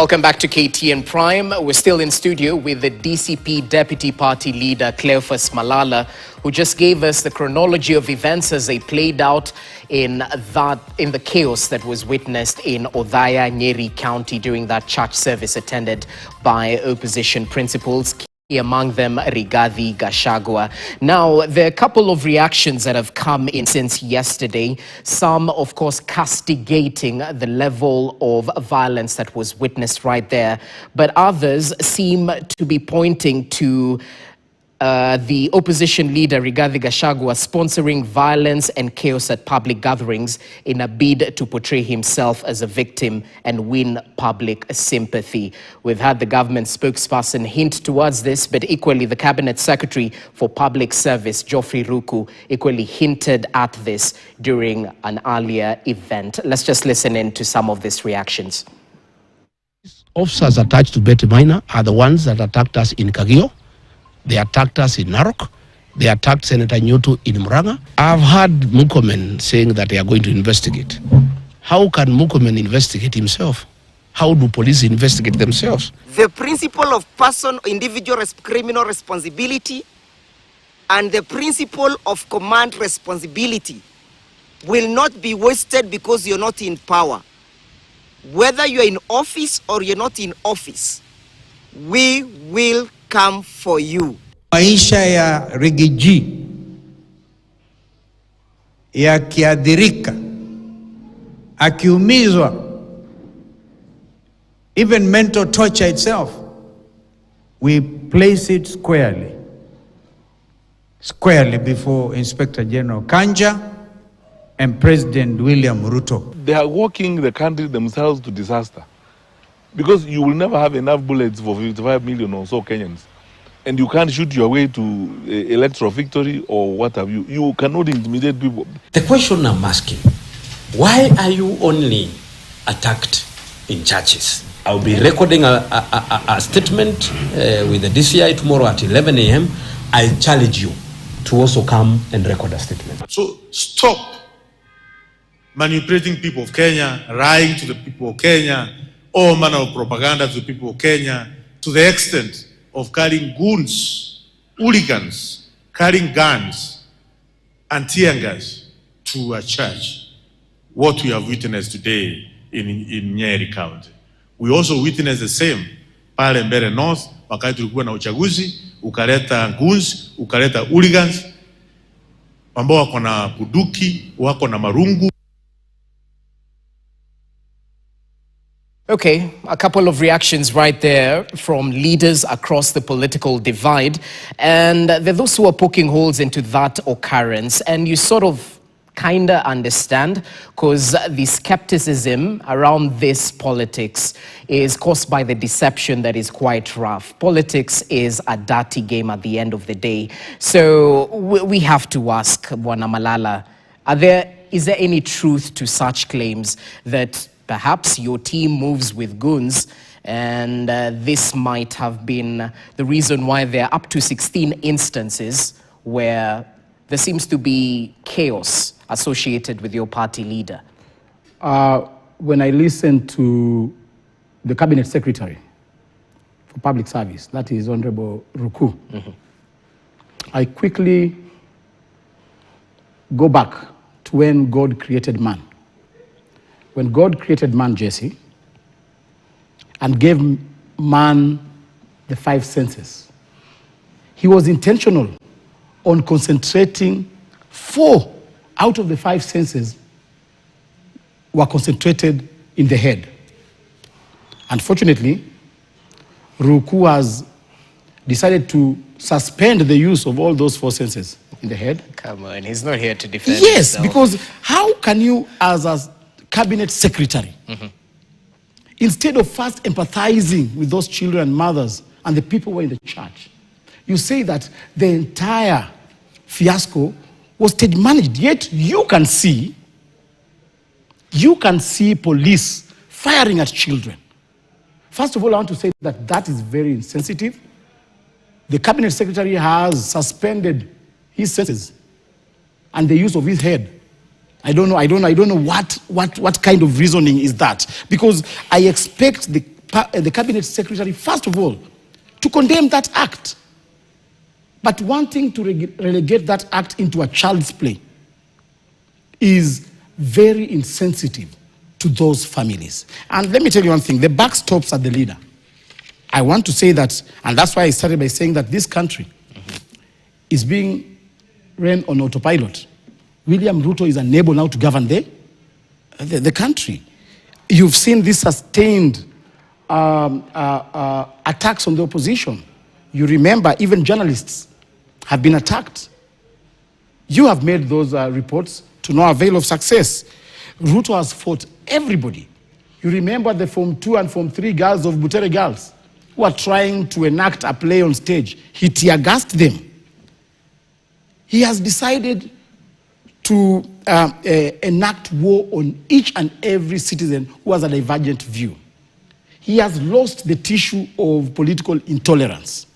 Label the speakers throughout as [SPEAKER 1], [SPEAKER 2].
[SPEAKER 1] Welcome back to KTN Prime. We're still in studio with the DCP Deputy Party Leader Cleophas Malala, who just gave us the chronology of events as they played out in the chaos that was witnessed in Othaya, Nyeri County during that church service attended by opposition principals. Among them, Rigathi Gachagua. Now, there are a couple of reactions that have come in since yesterday. Some, of course, castigating the level of violence that was witnessed right there. But others seem to be pointing to the opposition leader, Rigathi Gachagua, sponsoring violence and chaos at public gatherings in a bid to portray himself as a victim and win public sympathy. We've had the government spokesperson hint towards this, but equally the Cabinet Secretary for Public Service, Geoffrey Ruku, equally hinted at this during an earlier event. Let's just listen in to some of these reactions.
[SPEAKER 2] Officers attached to Betty Minor are the ones that attacked us in Kagio. They attacked us in Narok. They attacked Senator Nyoto in Muranga. I've heard Murkomen saying that they are going to investigate. How can Murkomen investigate himself? How do police investigate themselves?
[SPEAKER 3] The principle of individual criminal responsibility and the principle of command responsibility will not be wasted because you're not in power. Whether you're in office or you're not in office, we will come for you.
[SPEAKER 4] Maisha ya rigiji yakiadhirika, akiumizwa, even mental torture itself, we place it squarely before Inspector General Kanja and President William Ruto.
[SPEAKER 5] They are walking the country themselves to disaster. Because you will never have enough bullets for 55 million or so Kenyans. And you can't shoot your way to electoral victory or what have you. You cannot intimidate people.
[SPEAKER 6] The question I'm asking, why are you only attacked in churches? I'll be recording a statement with the DCI tomorrow at 11 a.m. I challenge you to also come and record a statement.
[SPEAKER 7] So stop manipulating people of Kenya, lying to the people of Kenya, all manner of propaganda to the people of Kenya, to the extent of carrying goons, hooligans, carrying guns and tear gas to a church. What we have witnessed today in Nyeri County. We also witnessed the same pale Mbeere North, wakati tulikuwa na uchaguzi, ukaleta goons, ukaleta hooligans, ambao wako na bunduki, wako na marungu.
[SPEAKER 1] Okay, a couple of reactions right there from leaders across the political divide. And there are those who are poking holes into that occurrence. And you sort of kind of understand, because the skepticism around this politics is caused by the deception that is quite rough. Politics is a dirty game at the end of the day. So we have to ask, Bwana Malala, is there any truth to such claims that perhaps your team moves with goons, and this might have been the reason why there are up to 16 instances where there seems to be chaos associated with your party leader?
[SPEAKER 8] When I listened to the Cabinet Secretary for Public Service, that is Honorable Ruku, I quickly go back to when God created man. When God created man, Jesse, and gave man the 5 senses, he was intentional on concentrating 4 out of the 5 senses were concentrated in the head. Unfortunately, Ruku has decided to suspend the use of all those 4 senses in the head.
[SPEAKER 1] Come on, he's not here to defend
[SPEAKER 8] Yes,
[SPEAKER 1] himself.
[SPEAKER 8] because how can you, as a Cabinet Secretary, instead of first empathizing with those children and mothers and the people who were in the church, you say that the entire fiasco was stage managed, yet you can see police firing at children. First of all, I want to say that that is very insensitive. The Cabinet Secretary has suspended his senses and the use of his head. I don't know what kind of reasoning is that, because I expect the the cabinet secretary, first of all, to condemn that act. But wanting to relegate that act into a child's play is very insensitive to those families. And let me tell you one thing, the buck stops at the leader. I want to say that, and that's why I started by saying that this country is being run on autopilot. William Ruto is unable now to govern the country. You've seen this sustained attacks on the opposition. You remember even journalists have been attacked. You have made those reports to no avail of success. Ruto has fought everybody. You remember the Form 2 and Form 3 girls of Butere girls who are trying to enact a play on stage. He tear-gassed them. He has decided to enact war on each and every citizen who has a divergent view. He has lost the tissue of political intolerance.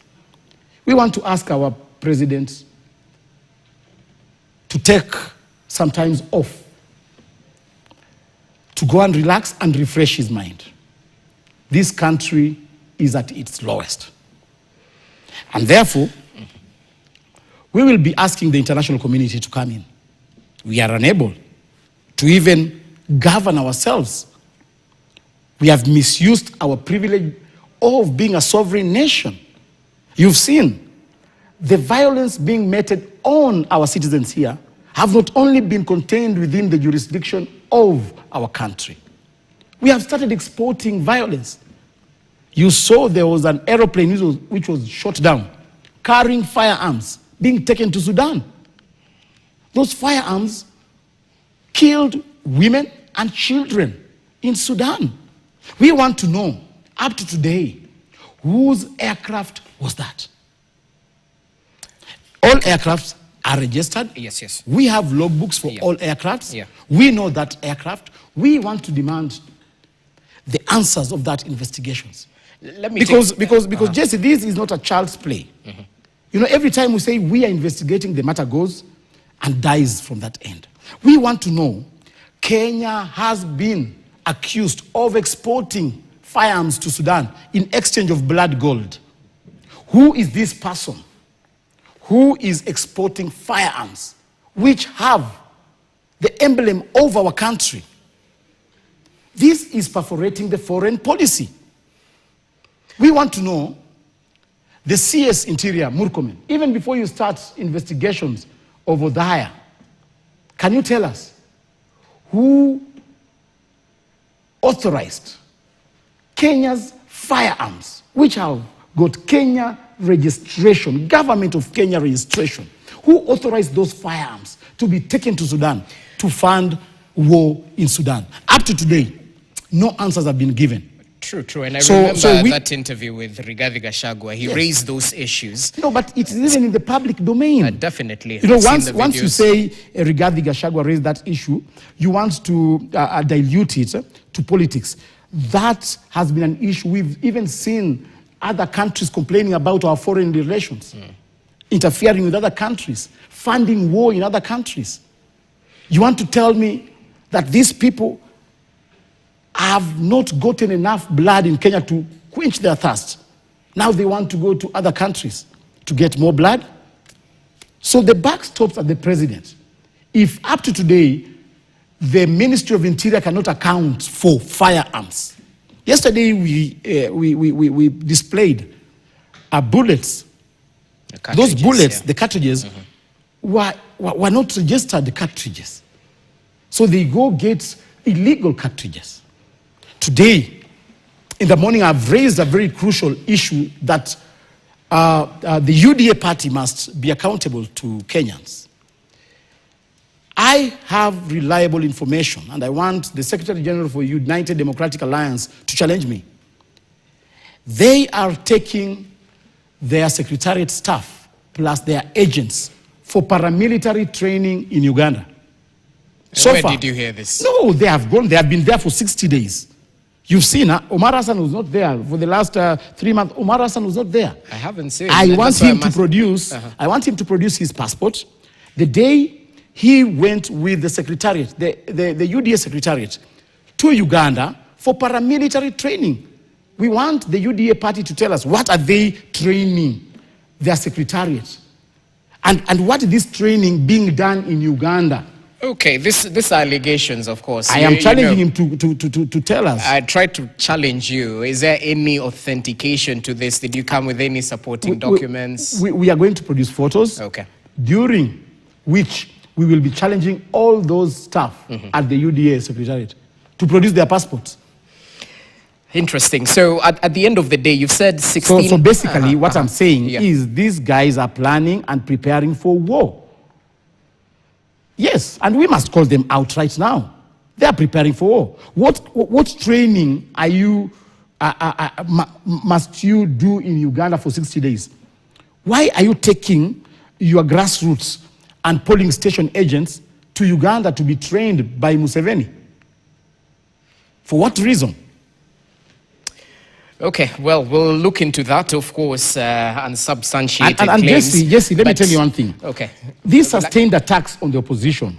[SPEAKER 8] We want to ask our president to take some time off, to go and relax and refresh his mind. This country is at its lowest. And therefore, we will be asking the international community to come in. We are unable to even govern ourselves. We have misused our privilege of being a sovereign nation. You've seen the violence being meted on our citizens here have not only been contained within the jurisdiction of our country. We have started exporting violence. You saw there was an aeroplane which was shot down, carrying firearms, being taken to Sudan. Those firearms killed women and children in Sudan. We want to know, up to today, whose aircraft was that? All aircrafts are registered.
[SPEAKER 1] Yes, yes.
[SPEAKER 8] We have logbooks for all aircrafts.
[SPEAKER 1] Yeah.
[SPEAKER 8] We know that aircraft. We want to demand the answers of that investigations.
[SPEAKER 1] Let me
[SPEAKER 8] because Jesse, this is not a child's play. You know, every time we say we are investigating, the matter goes and dies from that end. We want to know, Kenya has been accused of exporting firearms to Sudan in exchange of blood gold. Who is this person who is exporting firearms which have the emblem of our country? This is perforating the foreign policy. We want to know the CS Interior, Murkomen, even before you start investigations of Odhaya, can you tell us who authorized Kenya's firearms, which have got Kenya registration, government of Kenya registration? Who authorized those firearms to be taken to Sudan to fund war in Sudan? Up to today, no answers have been given.
[SPEAKER 1] True. And I remember that interview with Rigathi Gachagua. He raised those issues.
[SPEAKER 8] No, but it's even in the public domain.
[SPEAKER 1] Definitely.
[SPEAKER 8] You know, once you say Rigathi Gachagua raised that issue, you want to dilute it to politics. That has been an issue. We've even seen other countries complaining about our foreign relations, interfering with other countries, funding war in other countries. You want to tell me that these people have not gotten enough blood in Kenya to quench their thirst? Now they want to go to other countries to get more blood? So the buck stops at the president. If up to today, the Ministry of Interior cannot account for firearms. Yesterday, we displayed bullets. Those bullets, the cartridges, were not registered, the cartridges. So they go get illegal cartridges. Today, in the morning, I've raised a very crucial issue that the UDA party must be accountable to Kenyans. I have reliable information, and I want the Secretary General for United Democratic Alliance to challenge me. They are taking their secretariat staff plus their agents for paramilitary training in Uganda. So
[SPEAKER 1] where
[SPEAKER 8] far,
[SPEAKER 1] did you hear this?
[SPEAKER 8] No, they have gone. They have been there for 60 days. You've seen, Omar Hassan was not there for the last 3 months. Omar Hassan was not there.
[SPEAKER 1] I haven't seen.
[SPEAKER 8] I want him to produce. I want him to produce his passport. The day he went with the secretariat, the UDA secretariat, to Uganda for paramilitary training. We want the UDA party to tell us what are they training their secretariat, and what is this training being done in Uganda.
[SPEAKER 1] Okay, these are allegations, of course.
[SPEAKER 8] I am challenging him to tell us.
[SPEAKER 1] I tried to challenge you. Is there any authentication to this? Did you come with any supporting documents?
[SPEAKER 8] We are going to produce photos.
[SPEAKER 1] Okay.
[SPEAKER 8] During which we will be challenging all those staff at the UDA secretariat to produce their passports.
[SPEAKER 1] Interesting. So at the end of the day, you've said 16...
[SPEAKER 8] So basically what I'm saying is these guys are planning and preparing for war. Yes, and we must call them out right now. They are preparing for war. What training are you must you do in Uganda for 60 days? Why are you taking your grassroots and polling station agents to Uganda to be trained by Museveni? For what reason?
[SPEAKER 1] Okay, well, we'll look into that, of course, unsubstantiated
[SPEAKER 8] and
[SPEAKER 1] claims.
[SPEAKER 8] Jesse, let me tell you one thing.
[SPEAKER 1] Okay.
[SPEAKER 8] These sustained attacks on the opposition,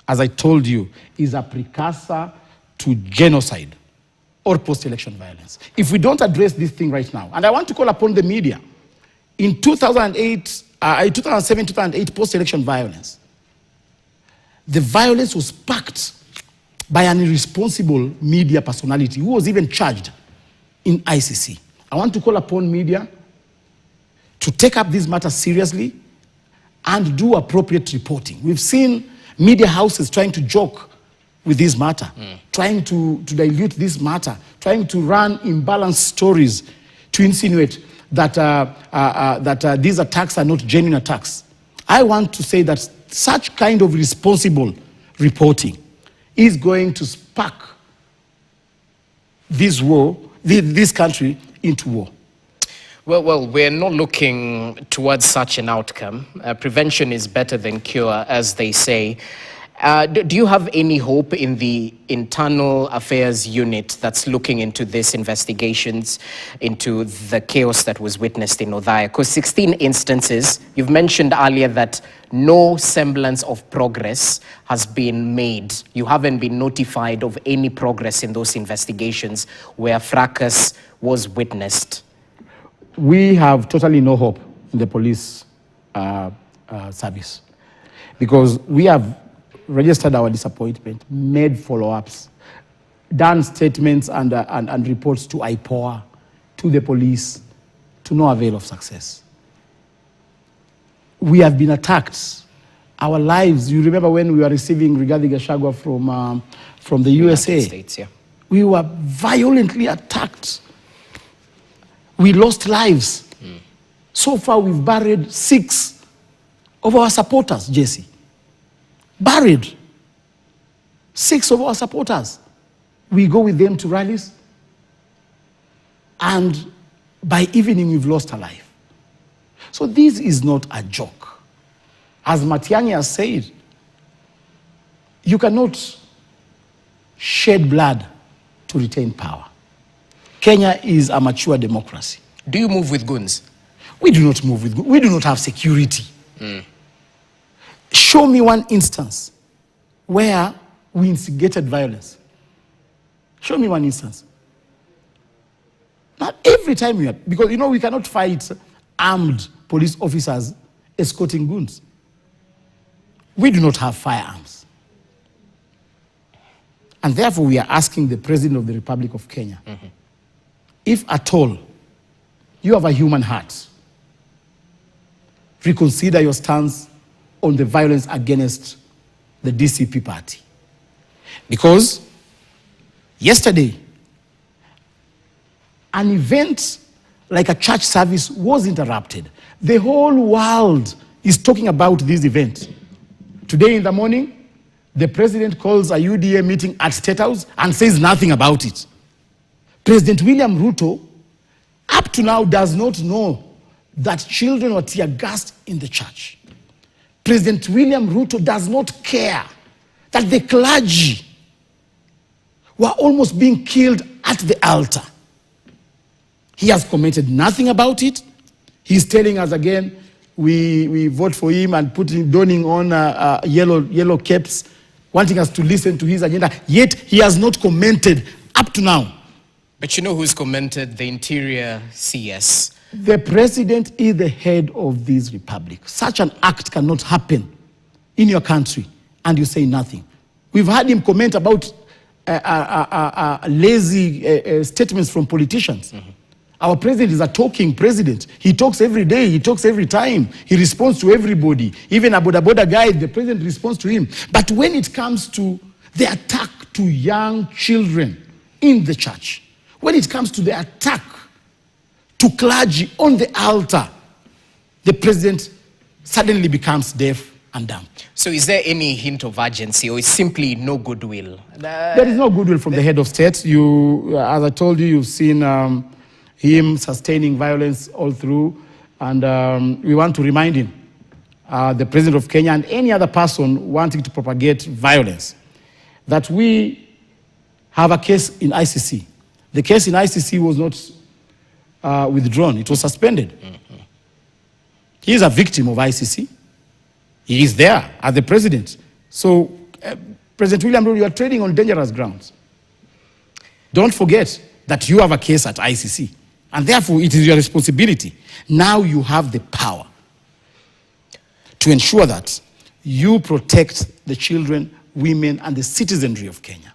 [SPEAKER 8] as I told you, is a precursor to genocide or post-election violence. If we don't address this thing right now, and I want to call upon the media, in 2007-2008 post-election violence, the violence was sparked by an irresponsible media personality who was even charged in ICC. I want to call upon media to take up this matter seriously and do appropriate reporting. We've seen media houses trying to joke with this matter, trying to dilute this matter, trying to run imbalanced stories to insinuate that, these attacks are not genuine attacks. I want to say that such kind of responsible reporting is going to spark this war, this country into war.
[SPEAKER 1] Well, we're not looking towards such an outcome. Prevention is better than cure, as they say. Do you have any hope in the internal affairs unit that's looking into these investigations, into the chaos that was witnessed in Othaya? Because 16 instances, you've mentioned earlier that no semblance of progress has been made. You haven't been notified of any progress in those investigations where fracas was witnessed.
[SPEAKER 8] We have totally no hope in the police service, because we have registered our disappointment, made follow-ups, done statements and reports to IPOA, to the police, to no avail of success. We have been attacked. Our lives, you remember when we were receiving Rigathi Gachagua from the USA?
[SPEAKER 1] United States, yeah.
[SPEAKER 8] We were violently attacked. We lost lives. So far, we've buried 6 of our supporters, Jesse. Buried. 6 of our supporters. We go with them to rallies, and by evening, we've lost a life. So this is not a joke. As Matiang'i has said, you cannot shed blood to retain power. Kenya is a mature democracy.
[SPEAKER 1] Do you move with guns?
[SPEAKER 8] We do not move with guns. We do not have security. Show me one instance where we instigated violence. Show me one instance. Not every time we are, because you know we cannot fight armed police officers escorting goons. We do not have firearms. And therefore we are asking the President of the Republic of Kenya, if at all you have a human heart, reconsider your stance on the violence against the DCP party. Because yesterday, an event like a church service was interrupted. The whole world is talking about this event. Today in the morning, the president calls a UDA meeting at State House and says nothing about it. President William Ruto, up to now, does not know that children were tear-gassed in the church. President William Ruto does not care that the clergy were almost being killed at the altar. He has commented nothing about it. He's telling us again, we vote for him and donning on yellow capes, wanting us to listen to his agenda. Yet he has not commented up to now
[SPEAKER 1] But you know who's commented? The Interior CS.
[SPEAKER 8] The president is the head of this republic. Such an act cannot happen in your country and you say nothing. We've had him comment about lazy statements from politicians. Mm-hmm. Our president is a talking president. He talks every day, he talks every time. He responds to everybody. Even a Boda Boda guy, the president responds to him. But when it comes to the attack to young children in the church, when it comes to the attack to clergy on the altar, the president suddenly becomes deaf and dumb.
[SPEAKER 1] So is there any hint of urgency, or is simply no goodwill?
[SPEAKER 8] There is no goodwill from the head of state. You, as I told you, you've seen him sustaining violence all through, and we want to remind him, the president of Kenya and any other person wanting to propagate violence, that we have a case in ICC. The case in ICC was not withdrawn, it was suspended. Mm-hmm. He is a victim of ICC. He is there as the president. So, President William Ruto, you are trading on dangerous grounds. Don't forget that you have a case at ICC, and therefore it is your responsibility. Now you have the power to ensure that you protect the children, women, and the citizenry of Kenya.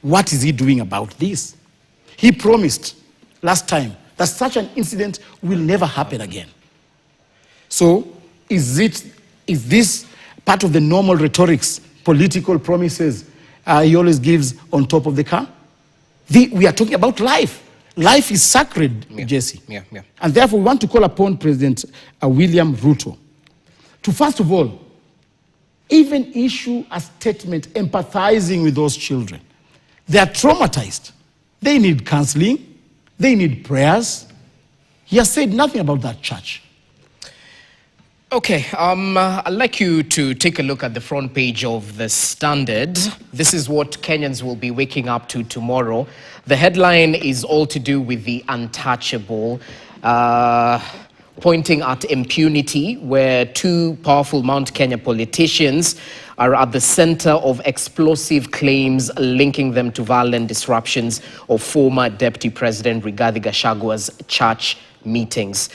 [SPEAKER 8] What is he doing about this? He promised last time that such an incident will never happen again. So, is this part of the normal rhetorics, political promises he always gives on top of the car? We are talking about life. Life is sacred, Jesse.
[SPEAKER 1] Yeah.
[SPEAKER 8] And therefore, we want to call upon President William Ruto to, first of all, even issue a statement empathizing with those children. They are traumatized. They need counseling. They need prayers. He has said nothing about that church.
[SPEAKER 1] Okay, I'd like you to take a look at the front page of the Standard. This is what Kenyans will be waking up to tomorrow. The headline is all to do with the untouchable, pointing at impunity, where two powerful Mount Kenya politicians are at the center of explosive claims linking them to violent disruptions of former Deputy President Rigathi Gachagua's church meetings.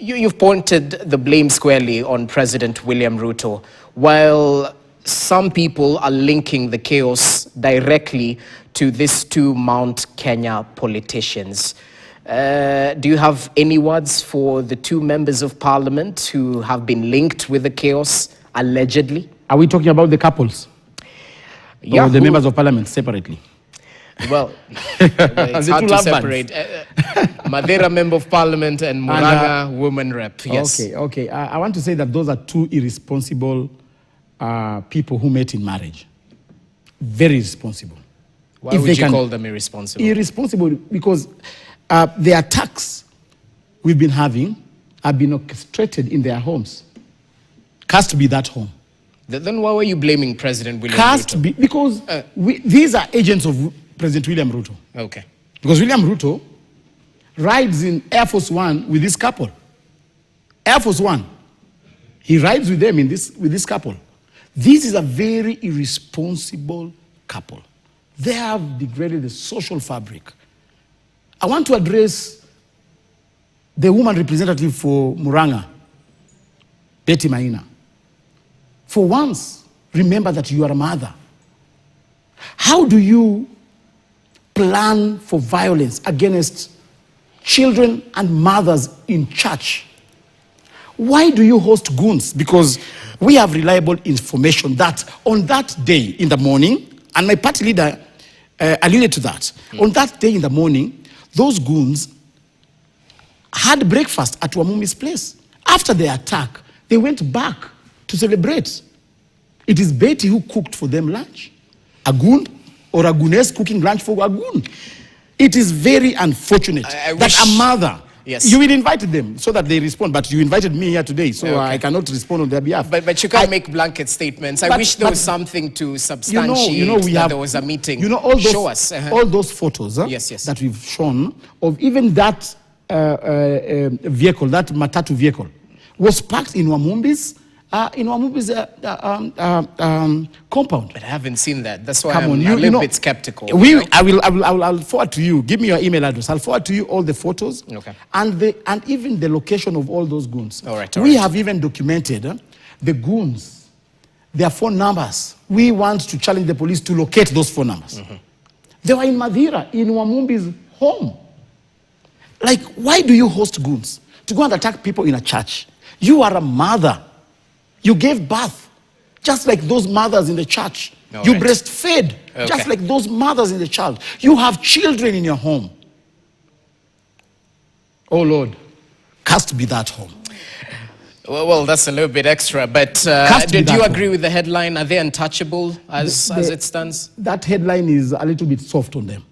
[SPEAKER 1] You've pointed the blame squarely on President William Ruto, while some people are linking the chaos directly to these two Mount Kenya politicians. Do you have any words for the two members of parliament who have been linked with the chaos, allegedly?
[SPEAKER 8] Are we talking about the couples?
[SPEAKER 1] Yeah.
[SPEAKER 8] Or the members of parliament separately?
[SPEAKER 1] Well, it's hard to separate. Madera Member of Parliament and Muranga Woman Rep. Yes.
[SPEAKER 8] Okay. I want to say that those are two irresponsible people who met in marriage. Very irresponsible.
[SPEAKER 1] Why would you call them irresponsible?
[SPEAKER 8] Irresponsible because the attacks we've been having have been orchestrated in their homes. Has to be that home.
[SPEAKER 1] Then why were you blaming President William Ruto?
[SPEAKER 8] Has to be, because these are agents of President William Ruto.
[SPEAKER 1] Okay.
[SPEAKER 8] Because William Ruto rides in Air Force One with this couple. Air Force One. He rides with them with this couple. This is a very irresponsible couple. They have degraded the social fabric. I want to address the woman representative for Muranga, Betty Maina. For once, remember that you are a mother. How do you plan for violence against children and mothers in church? Why do you host goons? Because we have reliable information that on that day in the morning, and my party leader alluded to that, on that day in the morning, those goons had breakfast at Wamumi's place. After the attack, they went back to celebrate. It is Betty who cooked for them lunch. A goon or a gooness cooking lunch for a goon. It is very unfortunate that a mother, you will invite them so that they respond, but you invited me here today, so I cannot respond on their behalf.
[SPEAKER 1] But you can't make blanket statements. I wish there was something to substantiate that there was a meeting.
[SPEAKER 8] You know, all those,
[SPEAKER 1] show us.
[SPEAKER 8] All those photos that we've shown of even that vehicle, that Matatu vehicle, was parked in Wamumbi's in Wamumbi's compound.
[SPEAKER 1] But I haven't seen that. That's why
[SPEAKER 8] Come
[SPEAKER 1] I'm
[SPEAKER 8] on,
[SPEAKER 1] a little bit skeptical.
[SPEAKER 8] I'll forward to you. Give me your email address. I'll forward to you all the photos,
[SPEAKER 1] Okay.
[SPEAKER 8] and even the location of all those goons.
[SPEAKER 1] All right,
[SPEAKER 8] We have even documented the goons, their phone numbers. We want to challenge the police to locate those phone numbers. They were in Madira, in Wamumbi's home. Like, why do you host goons? To go and attack people in a church. You are a mother. You gave birth, just like those mothers in the church.
[SPEAKER 1] All
[SPEAKER 8] You
[SPEAKER 1] right.
[SPEAKER 8] breastfed, just like those mothers in the child. You have children in your home. Oh Lord, cursed be that home.
[SPEAKER 1] Well, that's a little bit extra, but did you agree with the headline? Are they untouchable as it stands?
[SPEAKER 8] That headline is a little bit soft on them.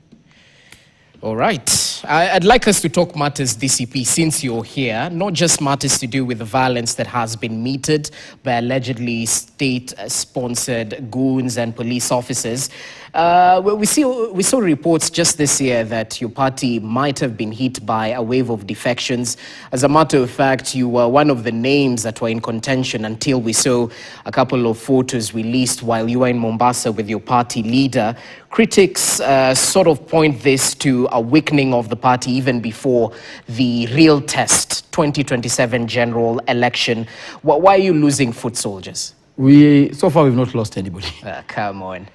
[SPEAKER 1] All right. I'd like us to talk matters, DCP, since you're here, not just matters to do with the violence that has been meted by allegedly state-sponsored goons and police officers. We saw reports just this year that your party might have been hit by a wave of defections. As a matter of fact, you were one of the names that were in contention until we saw a couple of photos released while you were in Mombasa with your party leader. Critics sort of point this to a weakening of the party even before the real test, 2027 general election. Why are you losing foot soldiers?
[SPEAKER 8] So far, we've not lost anybody.
[SPEAKER 1] Come on.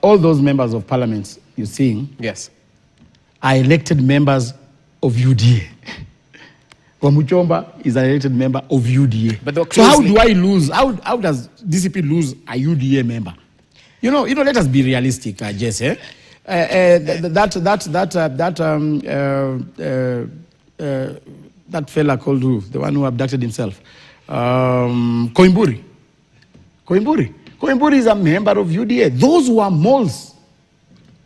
[SPEAKER 8] All those members of parliament you're seeing
[SPEAKER 1] Yes.
[SPEAKER 8] are elected members of UDA. Wamuchomba is an elected member of UDA.
[SPEAKER 1] But they're
[SPEAKER 8] so how
[SPEAKER 1] closely-
[SPEAKER 8] do I lose? How does DCP lose a UDA member? You know. Let us be realistic, Jess. That fella called who? The one who abducted himself. Koimburi. Koimburi is a member of UDA. Those were moles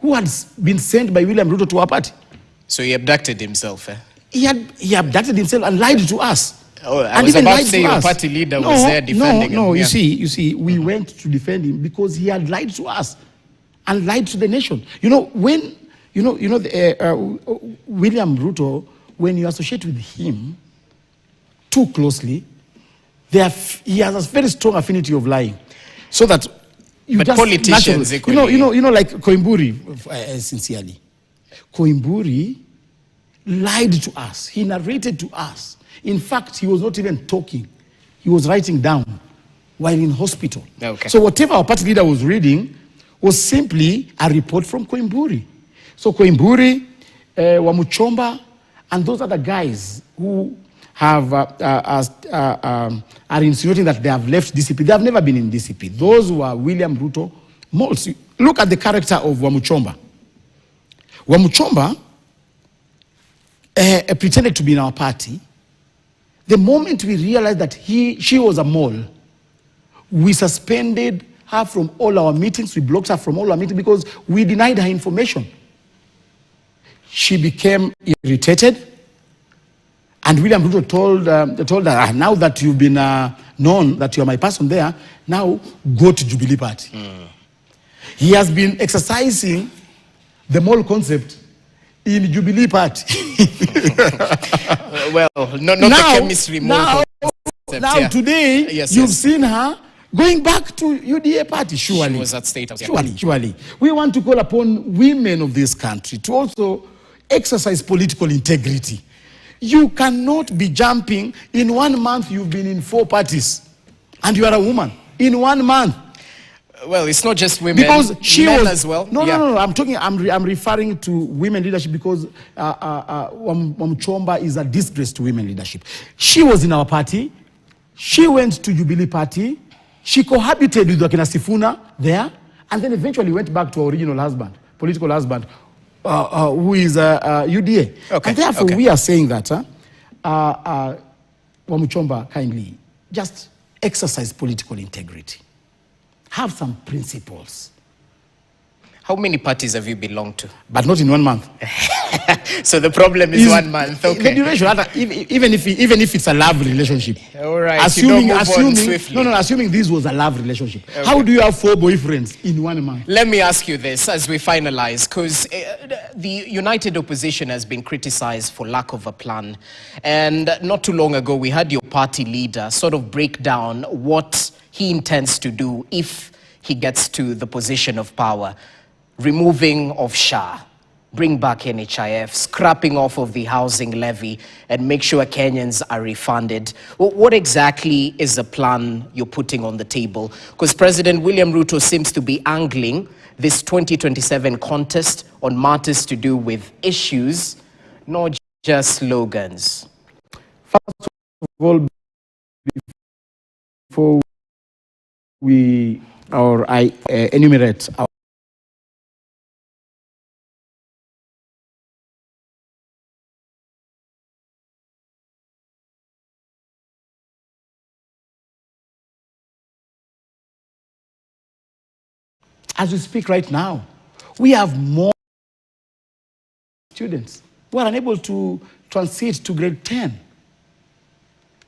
[SPEAKER 8] who had been sent by William Ruto to our party.
[SPEAKER 1] So he abducted himself, eh?
[SPEAKER 8] He abducted himself and lied to us.
[SPEAKER 1] Oh, I
[SPEAKER 8] and
[SPEAKER 1] was
[SPEAKER 8] even
[SPEAKER 1] about
[SPEAKER 8] lied
[SPEAKER 1] to say
[SPEAKER 8] to
[SPEAKER 1] your
[SPEAKER 8] us.
[SPEAKER 1] party leader was there defending him.
[SPEAKER 8] No,
[SPEAKER 1] Yeah.
[SPEAKER 8] you see, we went to defend him because he had lied to us and lied to the nation. William Ruto, when you associate with him too closely, he has a very strong affinity of lying. So that you
[SPEAKER 1] But
[SPEAKER 8] just
[SPEAKER 1] politicians
[SPEAKER 8] naturally,
[SPEAKER 1] equally.
[SPEAKER 8] like Koimburi, sincerely. Koimburi lied to us. He narrated to us. In fact, he was not even talking. He was writing down while in hospital.
[SPEAKER 1] Okay.
[SPEAKER 8] So whatever our party leader was reading was simply a report from Koimburi. So Koimburi, Wamuchomba, and those other guys who have are insinuating that they have left DCP. They have never been in DCP. Those who are William Ruto moles. Look at the character of Wamuchomba. Wamuchomba pretended to be in our party. The moment we realized that she was a mole, we suspended her from all our meetings. We blocked her from all our meetings because we denied her information. She became irritated. And William Ruto told her, now that you've been known that you're my person there, now go to Jubilee Party. He has been exercising the mole concept in Jubilee Party.
[SPEAKER 1] Well, not the chemistry mole concept.
[SPEAKER 8] Now today,
[SPEAKER 1] Yes,
[SPEAKER 8] you've seen her going back to UDA Party, surely.
[SPEAKER 1] She was at State House.
[SPEAKER 8] Surely. We want to call upon women of this country to also exercise political integrity. You cannot be jumping. In 1 month, you've been in 4 parties. And you are a woman. In 1 month.
[SPEAKER 1] Well, it's not just women.
[SPEAKER 8] Because she
[SPEAKER 1] men
[SPEAKER 8] was
[SPEAKER 1] as well.
[SPEAKER 8] No. I'm referring to women leadership because Wamuchomba is a disgrace to women leadership. She was in our party. She went to Jubilee Party. She cohabited with Wakina Sifuna there, and then eventually went back to her original husband, political husband, who is UDA.
[SPEAKER 1] Okay.
[SPEAKER 8] And therefore, we are saying that Wamuchomba, kindly just exercise political integrity. Have some principles.
[SPEAKER 1] How many parties have you belonged to?
[SPEAKER 8] But not in 1 month.
[SPEAKER 1] So the problem is 1 month. Okay.
[SPEAKER 8] The duration, even if it's a love relationship.
[SPEAKER 1] All right.
[SPEAKER 8] Assuming this was a love relationship.
[SPEAKER 1] Okay.
[SPEAKER 8] How do you have 4 boyfriends in 1 month?
[SPEAKER 1] Let me ask you this as we finalize, because the United Opposition has been criticized for lack of a plan. And not too long ago, we had your party leader sort of break down what he intends to do if he gets to the position of power. Removing of SHA, bring back NHIF, scrapping off of the housing levy, and make sure Kenyans are refunded. What exactly is the plan you're putting on the table? Because President William Ruto seems to be angling this 2027 contest on matters to do with issues, not just slogans.
[SPEAKER 8] First of all, before I enumerate our as we speak right now, we have more students who are unable to transit to grade 10.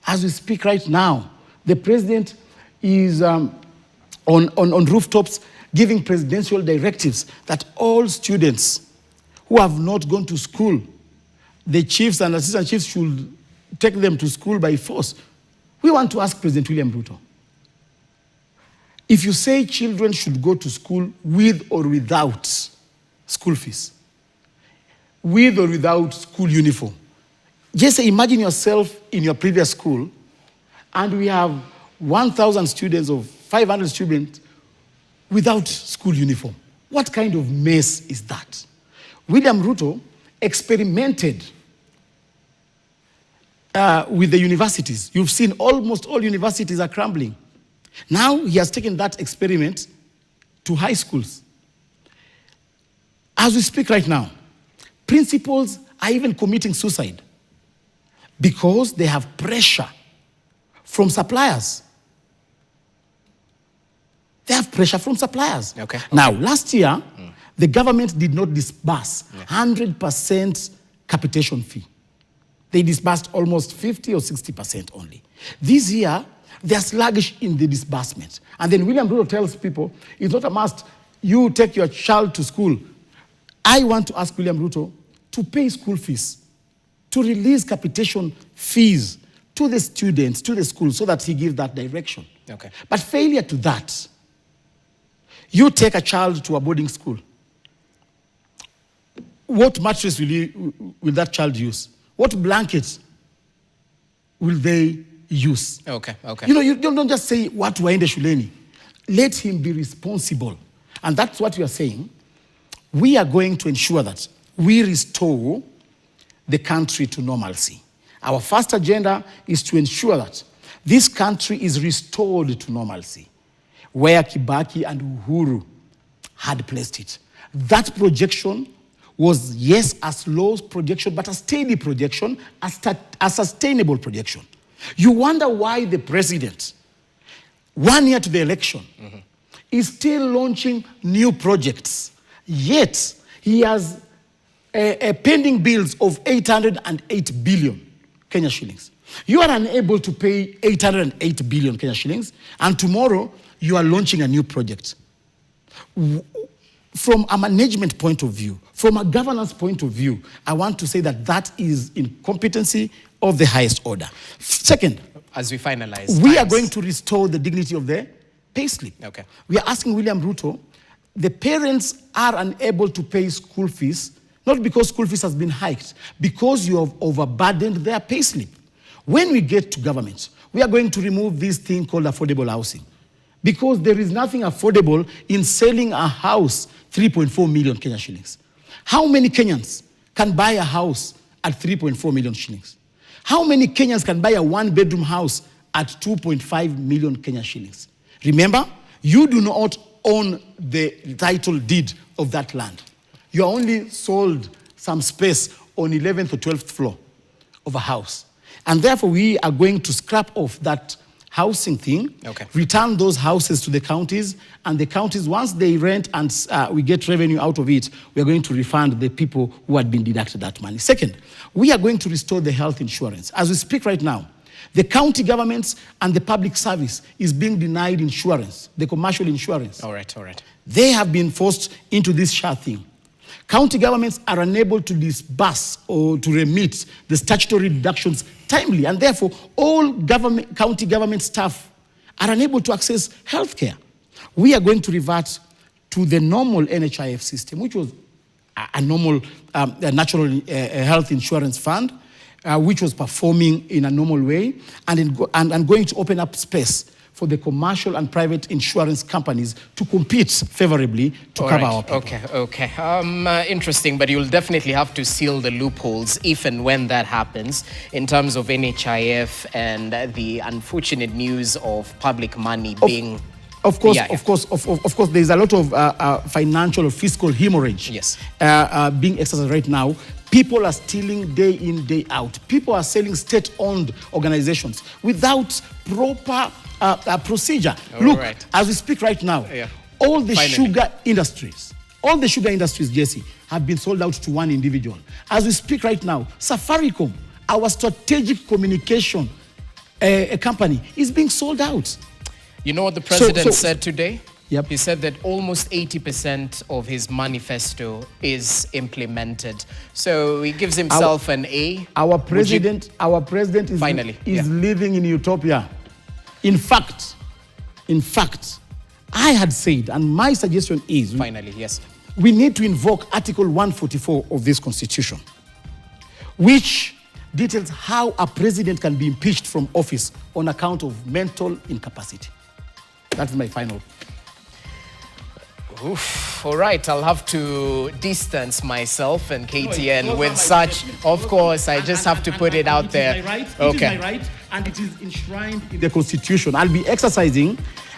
[SPEAKER 8] As we speak right now, the president is on rooftops giving presidential directives that all students who have not gone to school, the chiefs and assistant chiefs should take them to school by force. We want to ask President William Ruto, if you say children should go to school with or without school fees, with or without school uniform, just imagine yourself in your previous school, and we have 1,000 students or 500 students without school uniform. What kind of mess is that? William Ruto experimented with the universities. You've seen almost all universities are crumbling. Now he has taken that experiment to high schools. As we speak right now, principals are even committing suicide because they have pressure from suppliers. They have pressure from suppliers.
[SPEAKER 1] Okay.
[SPEAKER 8] Now, last year, the government did not disburse 100% capitation fee. They disbursed almost 50 or 60% only. This year, they are sluggish in the disbursement. And then William Ruto tells people, it's not a must, you take your child to school. I want to ask William Ruto to pay school fees, to release capitation fees to the students, to the school, so that he gives that direction.
[SPEAKER 1] Okay.
[SPEAKER 8] But failure to that, you take a child to a boarding school. What mattress will that child use? What blankets will they use?
[SPEAKER 1] Okay, okay.
[SPEAKER 8] You know, you don't just say, watu waende shuleni. Let him be responsible. And that's what we are saying. We are going to ensure that we restore the country to normalcy. Our first agenda is to ensure that this country is restored to normalcy, where Kibaki and Uhuru had placed it. That projection was, yes, a slow projection, but a steady projection, a sustainable projection. You wonder why the president, 1 year to the election, is still launching new projects. Yet, he has pending bills of 808 billion Kenya shillings. You are unable to pay 808 billion Kenya shillings, and tomorrow you are launching a new project. From a management point of view, from a governance point of view, I want to say that that is incompetency of the highest order. Second,
[SPEAKER 1] as we finalize,
[SPEAKER 8] we are going to restore the dignity of the payslip.
[SPEAKER 1] Okay.
[SPEAKER 8] We are asking William Ruto, the parents are unable to pay school fees, not because school fees has been hiked, because you have overburdened their payslip. When we get to government, we are going to remove this thing called affordable housing, because there is nothing affordable in selling a house 3.4 million Kenya shillings. How many Kenyans can buy a house at 3.4 million shillings? How many Kenyans can buy a one-bedroom house at 2.5 million Kenya shillings? Remember, you do not own the title deed of that land. You are only sold some space on 11th or 12th floor of a house. And therefore, we are going to scrap off that housing thing,
[SPEAKER 1] Okay.
[SPEAKER 8] return those houses to the counties, and the counties, once they rent and we get revenue out of it, we are going to refund the people who had been deducted that money. Second, we are going to restore the health insurance. As we speak right now, the county governments and the public service is being denied insurance, the commercial insurance.
[SPEAKER 1] All right, all right.
[SPEAKER 8] They have been forced into this SHA thing. County governments are unable to disburse or to remit the statutory deductions timely, and therefore all county government staff are unable to access healthcare. We are going to revert to the normal NHIF system, which was a normal natural health insurance fund, which was performing in a normal way, and going to open up space for the commercial and private insurance companies to compete favorably to
[SPEAKER 1] All
[SPEAKER 8] cover
[SPEAKER 1] right.
[SPEAKER 8] our people.
[SPEAKER 1] Okay. Interesting, but you'll definitely have to seal the loopholes if and when that happens in terms of NHIF and the unfortunate news of public money being...
[SPEAKER 8] Of course,
[SPEAKER 1] Yeah, yeah.
[SPEAKER 8] of course, there's a lot of financial or fiscal hemorrhage
[SPEAKER 1] Yes.
[SPEAKER 8] being exercised right now. People are stealing day in, day out. People are selling state-owned organizations without proper procedure.
[SPEAKER 1] All
[SPEAKER 8] Look,
[SPEAKER 1] right.
[SPEAKER 8] as we speak right now,
[SPEAKER 1] Yeah.
[SPEAKER 8] all the
[SPEAKER 1] Finally.
[SPEAKER 8] sugar industries, Jesse, have been sold out to one individual. As we speak right now, Safaricom, our strategic communication company, is being sold out.
[SPEAKER 1] You know what the president
[SPEAKER 8] so-
[SPEAKER 1] said today?
[SPEAKER 8] Yep.
[SPEAKER 1] He said that almost 80% of his manifesto is implemented. So he gives himself an A.
[SPEAKER 8] Our
[SPEAKER 1] Would you-
[SPEAKER 8] president is,
[SPEAKER 1] Finally,
[SPEAKER 8] is
[SPEAKER 1] yeah.
[SPEAKER 8] living in utopia. In fact, I had said, and my suggestion is,
[SPEAKER 1] Finally, yes.
[SPEAKER 8] we need to invoke Article 144 of this Constitution, which details how a president can be impeached from office on account of mental incapacity. That's my final.
[SPEAKER 1] Oof. All right, I'll have to distance myself and KTN
[SPEAKER 8] those are
[SPEAKER 1] with
[SPEAKER 8] my
[SPEAKER 1] such.
[SPEAKER 8] statements.
[SPEAKER 1] Of course, I just have to put it out there.
[SPEAKER 8] It is my right,
[SPEAKER 1] Okay.
[SPEAKER 8] it is my right, and it is enshrined in the Constitution. I'll be exercising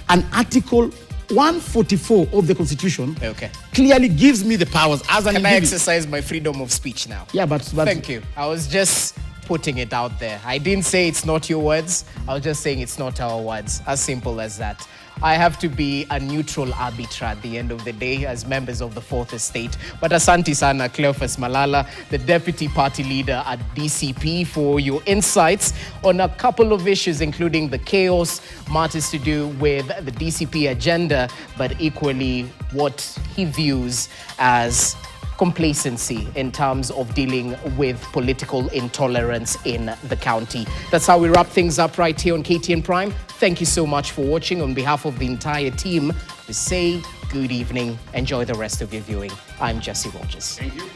[SPEAKER 8] an Article 144 of the Constitution.
[SPEAKER 1] Okay.
[SPEAKER 8] Clearly gives me the powers as an
[SPEAKER 1] Can I
[SPEAKER 8] individual.
[SPEAKER 1] exercise my freedom of speech now?
[SPEAKER 8] Yeah, but
[SPEAKER 1] Thank you. I was just putting it out there. I didn't say it's not your words. I was just saying it's not our words. As simple as that. I have to be a neutral arbiter at the end of the day as members of the Fourth Estate. But asante sana, Cleophas Malala, the deputy party leader at DCP, for your insights on a couple of issues, including the chaos, matters to do with the DCP agenda, but equally what he views as complacency in terms of dealing with political intolerance in the county. That's how we wrap things up right here on KTN Prime. Thank you so much for watching. On behalf of the entire team, we say good evening. Enjoy the rest of your viewing. I'm Jesse Rogers.
[SPEAKER 8] Thank you.